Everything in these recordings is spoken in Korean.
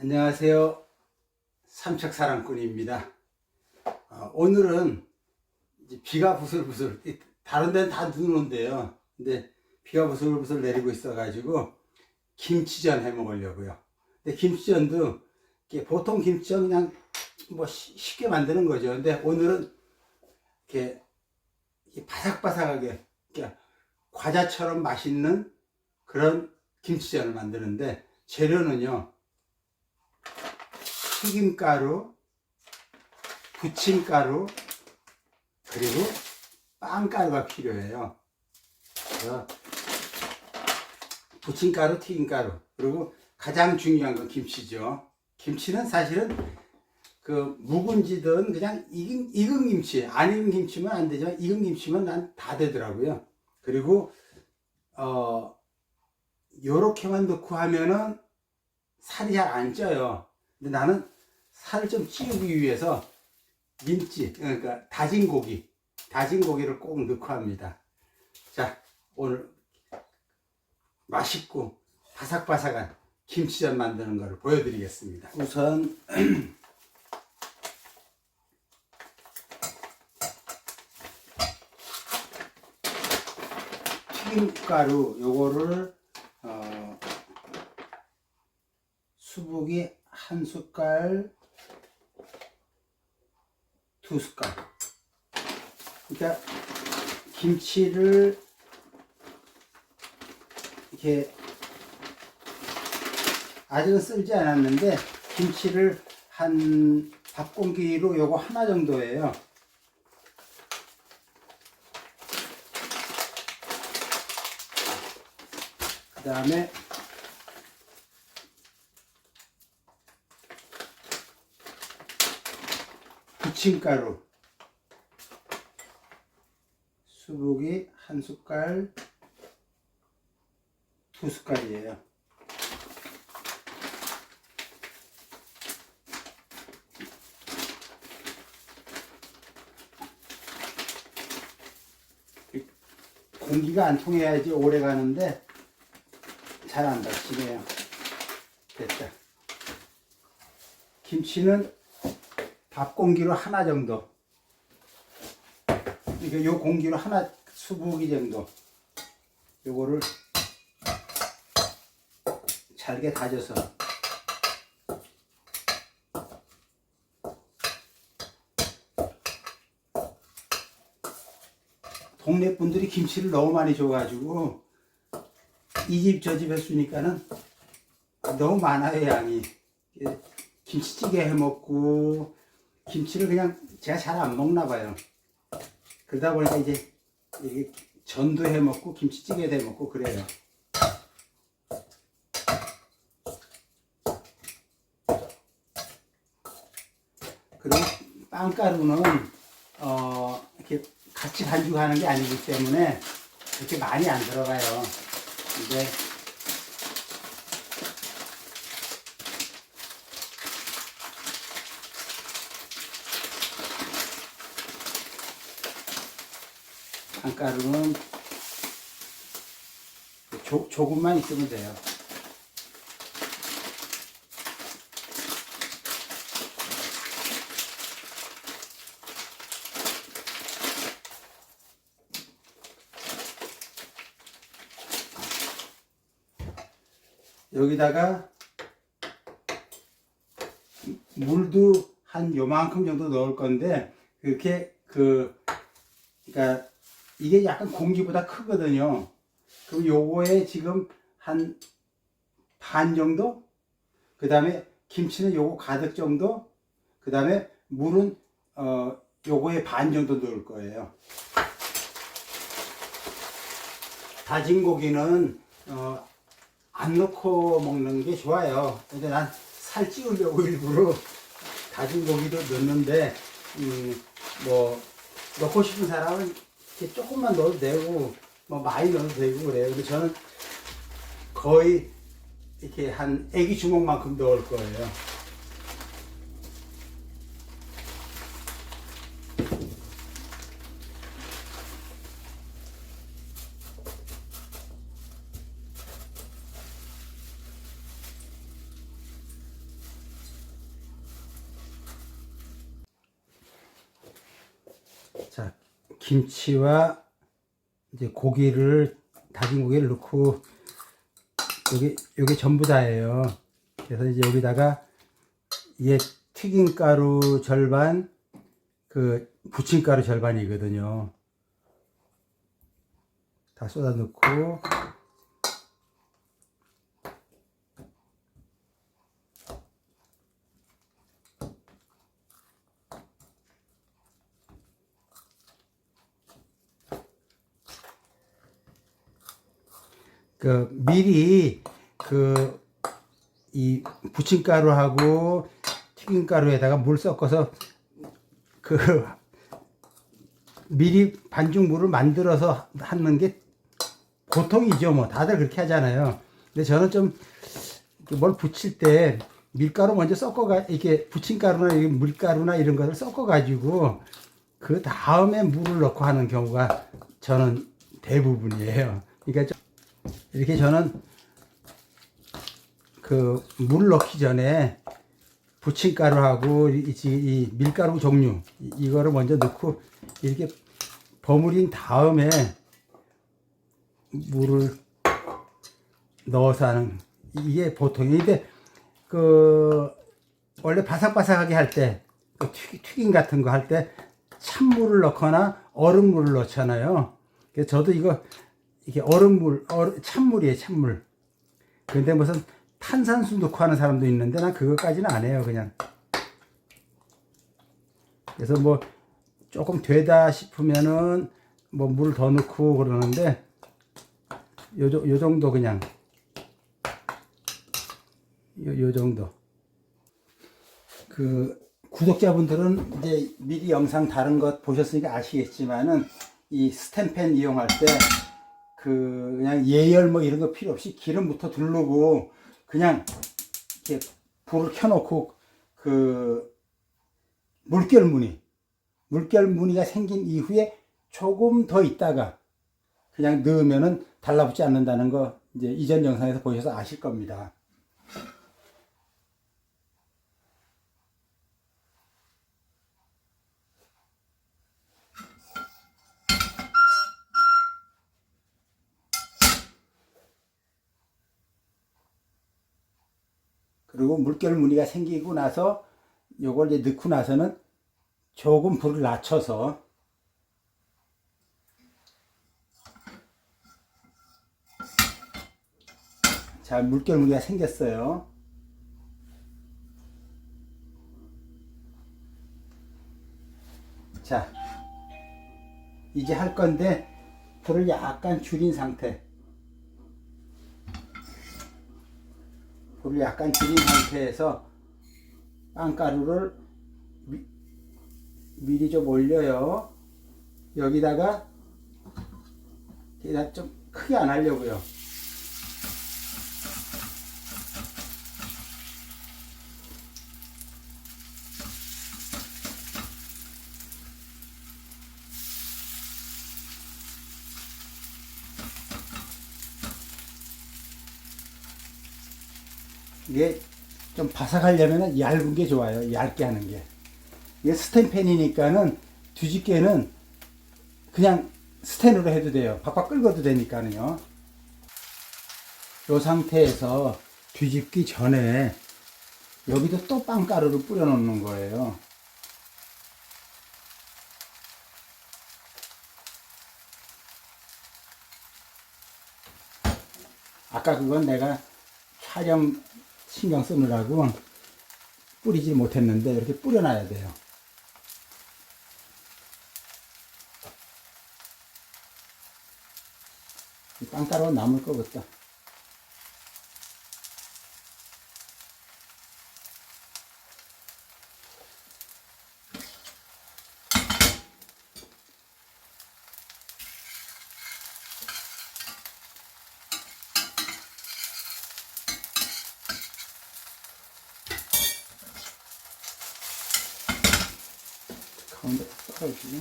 안녕하세요. 삼척사랑꾼입니다. 오늘은 이제 비가 부슬부슬, 다른 데는 다 눈 온대요. 근데 비가 부슬부슬 내리고 있어가지고 김치전 해 먹으려고요. 근데 김치전도 보통 김치전 그냥 뭐 쉽게 만드는 거죠. 근데 오늘은 이렇게 바삭바삭하게 이렇게 과자처럼 맛있는 그런 김치전을 만드는데, 재료는요, 튀김가루, 부침가루, 그리고 빵가루가 필요해요. 그래서 부침가루, 튀김가루, 그리고 가장 중요한 건 김치죠. 김치는 사실은 그 묵은지든 그냥 익은 김치, 안 익은 김치면 안 되지만 익은 김치면 난 다 되더라고요. 그리고 요렇게만 넣고 하면은 살이 잘 안 쪄요. 근데 나는 살을 좀 찌우기 위해서 민지, 그러니까 다진 고기를 꼭 넣고 합니다. 자, 오늘 맛있고 바삭바삭한 김치전 만드는 것을 보여드리겠습니다. 우선 튀김가루 요거를 수북이 한 숟갈, 두 숟갈. 그러니까 김치를 이렇게 아직은 썰지 않았는데 김치를 한 밥 공기로 요거 하나 정도예요. 그 다음에 부침가루 수북이 한 숟갈, 두 숟갈이에요. 공기가 안 통해야지 오래 가는데 잘 안 닫히네요. 됐다. 김치는 밥 공기로 하나 정도. 그러니까 요 공기로 하나, 수북이 정도. 요거를 잘게 다져서. 동네 분들이 김치를 너무 많이 줘가지고 이 집 저 집 했으니까는 너무 많아요, 양이. 김치찌개 해 먹고 김치를 그냥 제가 잘 안 먹나 봐요. 그러다 보니까 이제 전도 해 먹고 김치찌개도 해 먹고 그래요. 그리고 빵가루는 이렇게 같이 반죽하는 게 아니기 때문에 그렇게 많이 안 들어가요. 근데 빵가루는 조금만 있으면 돼요. 여기다가 물도 한 요만큼 정도 넣을 건데, 그렇게 그러니까 이게 약간 공기보다 크거든요. 그럼 요거에 지금 한 반 정도? 그 다음에 김치는 요거 가득 정도? 그 다음에 물은 요거에 반 정도 넣을 거예요. 다진 고기는 안 넣고 먹는 게 좋아요. 근데 난 살 찌우려고 일부러 다진 고기도 넣는데, 뭐 넣고 싶은 사람은 이렇게 조금만 넣어도 되고 뭐 많이 넣어도 되고 그래요. 근데 저는 거의 이렇게 한 애기 주먹만큼 넣을 거예요. 김치와 이제 고기를, 다진 고기를 넣고, 요게 전부 다예요. 그래서 이제 여기다가 이게 튀김가루 절반, 그 부침가루 절반이거든요. 다 쏟아 넣고, 그 미리 이 부침가루하고 튀김가루에다가 물 섞어서 그 미리 반죽물을 만들어서 하는 게 보통이죠. 뭐 다들 그렇게 하잖아요. 근데 저는 좀 뭘 부칠 때 밀가루 먼저 섞어가, 이렇게 부침가루나 밀가루나 이런 것을 섞어가지고 그 다음에 물을 넣고 하는 경우가 저는 대부분이에요. 그러니까 이렇게 저는 그 물 넣기 전에 부침가루하고 이 밀가루 종류 이거를 먼저 넣고 이렇게 버무린 다음에 물을 넣어서 하는, 이게 보통인데, 그 원래 바삭바삭하게 할 때, 그 튀김 같은 거 할 때 찬물을 넣거나 얼음물을 넣잖아요. 그래서 저도 이게 찬물이에요, 찬물. 근데 무슨 탄산수 넣고 하는 사람도 있는데 난 그것까지는 안 해요, 그냥. 그래서 뭐 조금 되다 싶으면은 뭐 물을 더 넣고 그러는데, 요 정도 그냥. 요 정도. 그 구독자분들은 이제 미리 영상 다른 것 보셨으니까 아시겠지만은, 이 스텐팬 이용할 때 그냥 예열 뭐 이런 거 필요 없이 기름부터 두르고 그냥 이렇게 불을 켜놓고 그 물결무늬가 생긴 이후에 조금 더 있다가 그냥 넣으면은 달라붙지 않는다는 거 이제 이전 영상에서 보셔서 아실 겁니다. 그리고 물결 무늬가 생기고 나서 요걸 이제 넣고 나서는 조금 불을 낮춰서, 자, 물결 무늬가 생겼어요. 자, 이제 할 건데 불을 약간 줄인 상태에서 빵가루를 미리 좀 올려요. 여기다가 좀 크게 안 하려고요. 이게 좀 바삭하려면 얇은 게 좋아요. 얇게 하는 게. 이게 스텐팬이니까는 뒤집개는 그냥 스텐으로 해도 돼요. 박박 긁어도 되니까는요. 이 상태에서 뒤집기 전에 여기도 또 빵가루를 뿌려 놓는 거예요. 아까 그건 내가 촬영 신경 쓰느라고 뿌리지 못했는데 이렇게 뿌려놔야 돼요. 빵가루가 남을 거겠다. 가운데 떨어지네.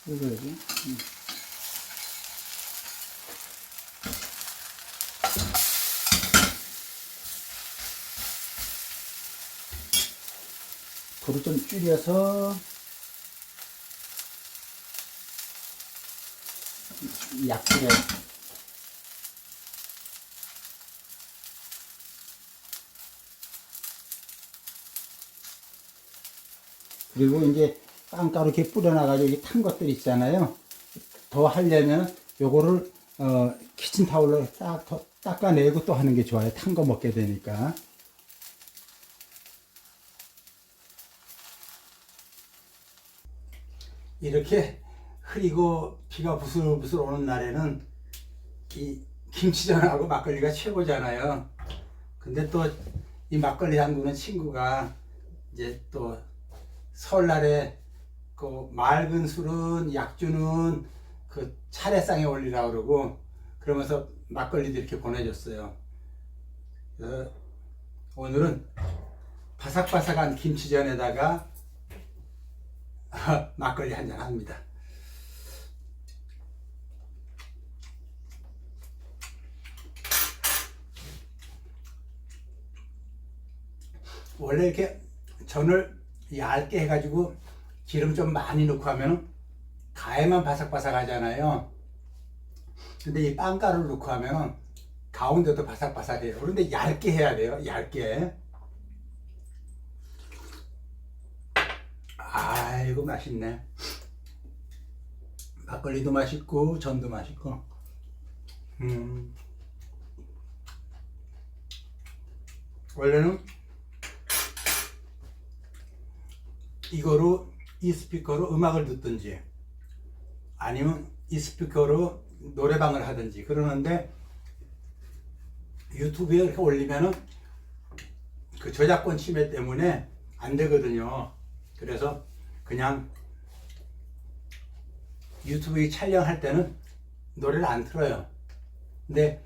이거지. 불을 좀 줄여서 약불에 그리고 이제 빵가루 이렇게 뿌려놔가지고 이게 탄 것들 있잖아요. 더 하려면 요거를 키친타올로 딱 닦아내고 또 하는 게 좋아요. 탄 거 먹게 되니까. 이렇게 흐리고 비가 부슬부슬 오는 날에는 이 김치전하고 막걸리가 최고잖아요. 근데 또 이 막걸리 담그는 친구가 이제 또 설날에 그 맑은 술은 약주는 그 차례상에 올리라 그러고 그러면서 막걸리도 이렇게 보내줬어요. 그래서 오늘은 바삭바삭한 김치전에다가 막걸리 한잔 합니다. 원래 이렇게 전을 얇게 해가지고 기름 좀 많이 넣고 하면 가에만 바삭바삭 하잖아요. 근데 이 빵가루를 넣고 하면 가운데도 바삭바삭해요. 그런데 얇게 해야 돼요. 얇게. 아이고 맛있네. 막걸리도 맛있고 전도 맛있고. 원래는 이거로 이 스피커로 음악을 듣든지 아니면 이 스피커로 노래방을 하든지 그러는데 유튜브에 이렇게 올리면은 그 저작권 침해 때문에 안 되거든요. 그래서 그냥 유튜브에 촬영할 때는 노래를 안 틀어요. 근데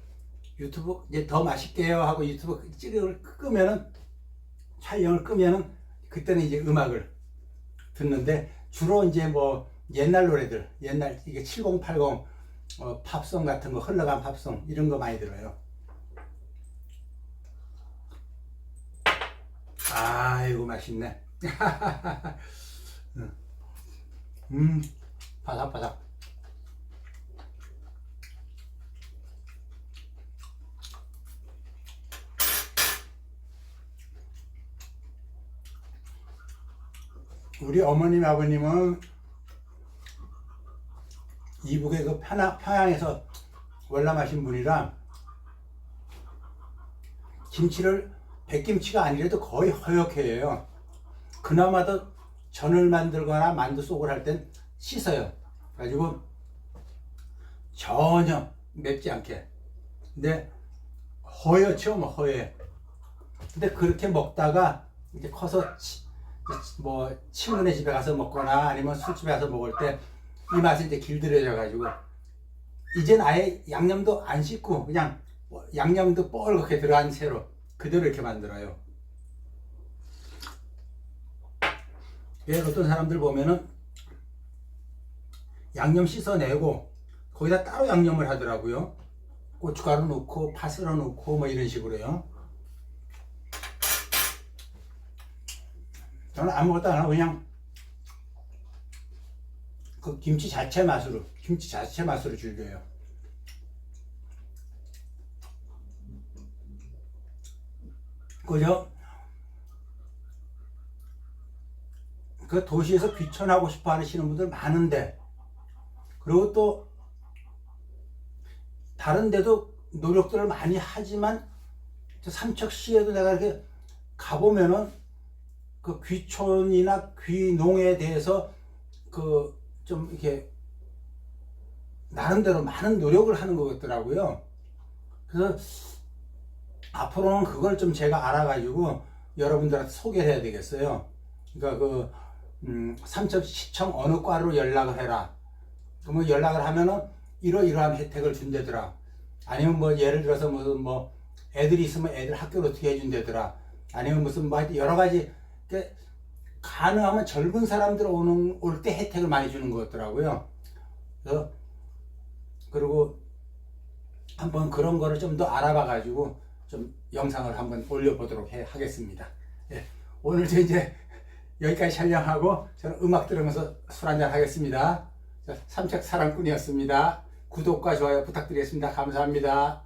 유튜브 이제 더 맛있게요 하고 유튜브 찌를 끄면은 촬영을 끄면은 그때는 이제 음악을 듣는데 주로 이제 뭐 옛날 노래들 옛날 이게 70, 80 팝송 같은 거 흘러간 팝송 이런 거 많이 들어요. 아이고 맛있네. 바삭바삭. 우리 어머님 아버님은 이북의 그 평양에서 월남하신 분이라 김치를 백김치가 아니라도 거의 허옇게 해요. 그나마도 전을 만들거나 만두 속을 할 땐 씻어요. 가지고 전혀 맵지 않게. 근데 허옇죠, 뭐 허옇. 근데 그렇게 먹다가 이제 커서 뭐 친구네 집에 가서 먹거나 아니면 술집에 가서 먹을 때 이 맛이 이제 길들여져 가지고 이젠 아예 양념도 안 씻고 그냥 양념도 뻘겋게 들어간 채로 그대로 이렇게 만들어요. 왜 어떤 사람들 보면은 양념 씻어내고 거기다 따로 양념을 하더라고요. 고춧가루 넣고 파스러 넣고 뭐 이런 식으로요. 저는 아무것도 안 하고 그냥 그 김치 자체 맛으로 즐겨요. 그죠? 그 도시에서 귀촌하고 싶어 하시는 분들 많은데 그리고 또 다른 데도 노력들을 많이 하지만 삼척시에도 내가 이렇게 가보면은 그 귀촌이나 귀농에 대해서 그 좀 이렇게 나름대로 많은 노력을 하는 것 같더라고요. 그래서 앞으로는 그걸 좀 제가 알아가지고 여러분들한테 소개를 해야 되겠어요. 그러니까 그 삼척시청 어느 과로 연락을 해라. 그러면 연락을 하면은 이러이러한 혜택을 준대더라. 아니면 뭐 예를 들어서 무슨 뭐 애들이 있으면 애들 학교를 어떻게 해준대더라. 아니면 무슨 뭐 여러 가지 가능하면 젊은 사람들 올 때 혜택을 많이 주는 것 같더라고요. 그래서 그리고 한번 그런 거를 좀 더 알아봐 가지고 좀 영상을 한번 올려보도록 하겠습니다. 예, 오늘도 이제 여기까지 촬영하고 저는 음악 들으면서 술 한잔 하겠습니다. 삼척 사랑꾼이었습니다. 구독과 좋아요 부탁드리겠습니다. 감사합니다.